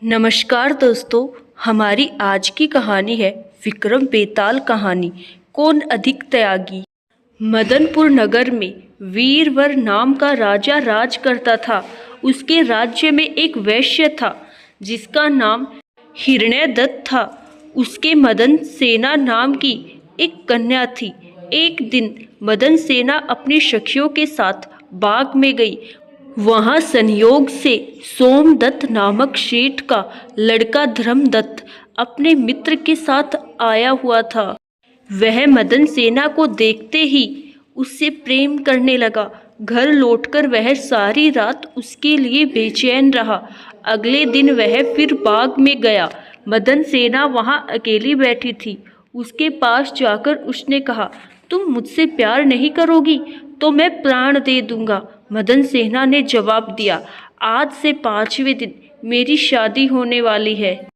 नमस्कार दोस्तों, हमारी आज की कहानी है विक्रम बेताल कहानी। कौन अधिक त्यागी। मदनपुर नगर में वीरवर नाम का राजा राज करता था। उसके राज्य में एक वैश्य था जिसका नाम हिरण्यदत्त था। उसके मदन सेना नाम की एक कन्या थी। एक दिन मदन सेना अपनी सखियों के साथ बाग में गई। वहां संयोग से सोमदत्त नामक सेठ का लड़का धर्मदत्त अपने मित्र के साथ आया हुआ था। वह मदन सेना को देखते ही उससे प्रेम करने लगा। घर लौटकर वह सारी रात उसके लिए बेचैन रहा। अगले दिन वह फिर बाग में गया। मदन सेना वहां अकेली बैठी थी। उसके पास जाकर उसने कहा, तुम मुझसे प्यार नहीं करोगी तो मैं प्राण दे दूंगा। मदन सेना ने जवाब दिया, आज से 5वें दिन मेरी शादी होने वाली है।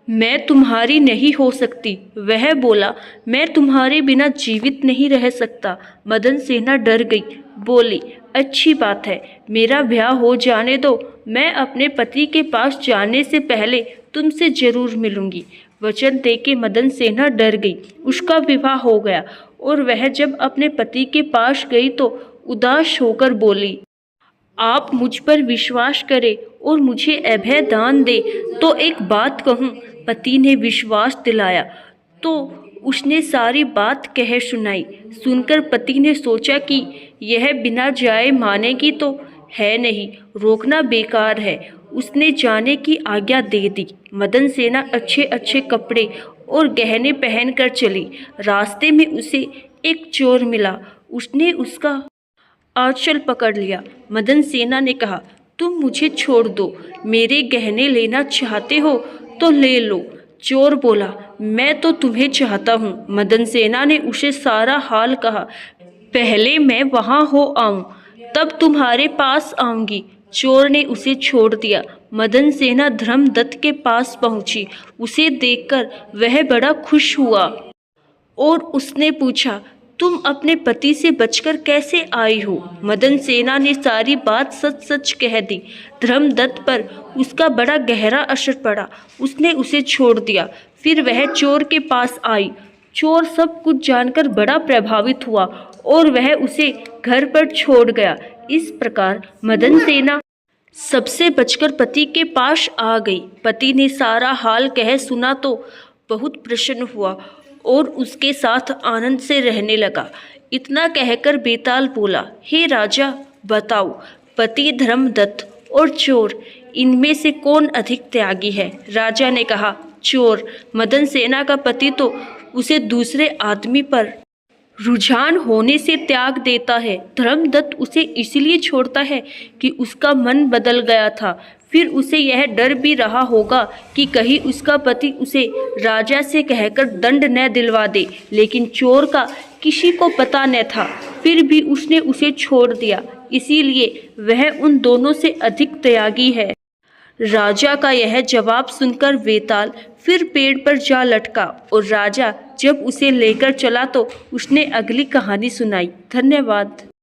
मैं तुम्हारी नहीं हो सकती। वह बोला, मैं तुम्हारे बिना जीवित नहीं रह सकता। मदन सेना डर गई, बोली, अच्छी बात है, मेरा ब्याह हो जाने दो। मैं अपने पति के पास जाने से पहले तुमसे जरूर मिलूंगी। वचन देके मदन सेना डर गई। उसका विवाह हो गया और वह जब अपने पति के पास गई तो उदास होकर बोली, आप मुझ पर विश्वास करें और मुझे अभय दान दे तो एक बात कहूँ। पति ने विश्वास दिलाया तो उसने सारी बात कह सुनाई। सुनकर पति ने सोचा कि यह बिना जाए मानेगी तो है नहीं, रोकना बेकार है। उसने जाने की आज्ञा दे दी। मदन सेना अच्छे अच्छे कपड़े और गहने पहनकर चली। रास्ते में उसे एक चोर मिला। उसने उसका आंचल पकड़ लिया। मदन सेना ने कहा, तुम मुझे छोड़ दो, मेरे गहने लेना चाहते हो तो ले लो। चोर बोला, मैं तो तुम्हें चाहता हूँ। मदन सेना ने उसे सारा हाल कहा। पहले मैं वहाँ हो आऊँ तब तुम्हारे पास आऊँगी। चोर ने उसे छोड़ दिया। मदन सेना धर्मदत्त के पास पहुँची। उसे देखकर वह बड़ा खुश हुआ और उसने पूछा, तुम अपने पति से बचकर कैसे आई हो? मदन सेना ने सारी बात सच सच कह दी। धर्मदत्त पर उसका बड़ा गहरा असर पड़ा। उसने उसे छोड़ दिया। फिर वह चोर के पास आई। चोर सब कुछ जानकर बड़ा प्रभावित हुआ और वह उसे घर पर छोड़ गया। इस प्रकार मदन सेना सबसे बचकर पति के पास आ गई। पति ने सारा हाल कह सुना तो बहुत प्रसन्न हुआ और उसके साथ आनंद से रहने लगा। इतना कहकर बेताल बोला, हे राजा, बताओ, पति धर्मदत्त और चोर, इनमें से कौन अधिक त्यागी है? राजा ने कहा, चोर। मदन सेना का पति तो उसे दूसरे आदमी पर रुझान होने से त्याग देता है। धर्मदत्त उसे इसलिए छोड़ता है कि उसका मन बदल गया था। फिर उसे यह डर भी रहा होगा कि कहीं उसका पति उसे राजा से कहकर दंड न दिलवा दे। लेकिन चोर का किसी को पता न था, फिर भी उसने उसे छोड़ दिया। इसीलिए वह उन दोनों से अधिक त्यागी है। राजा का यह जवाब सुनकर बेताल फिर पेड़ पर जा लटका और राजा जब उसे लेकर चला तो उसने अगली कहानी सुनाई। धन्यवाद।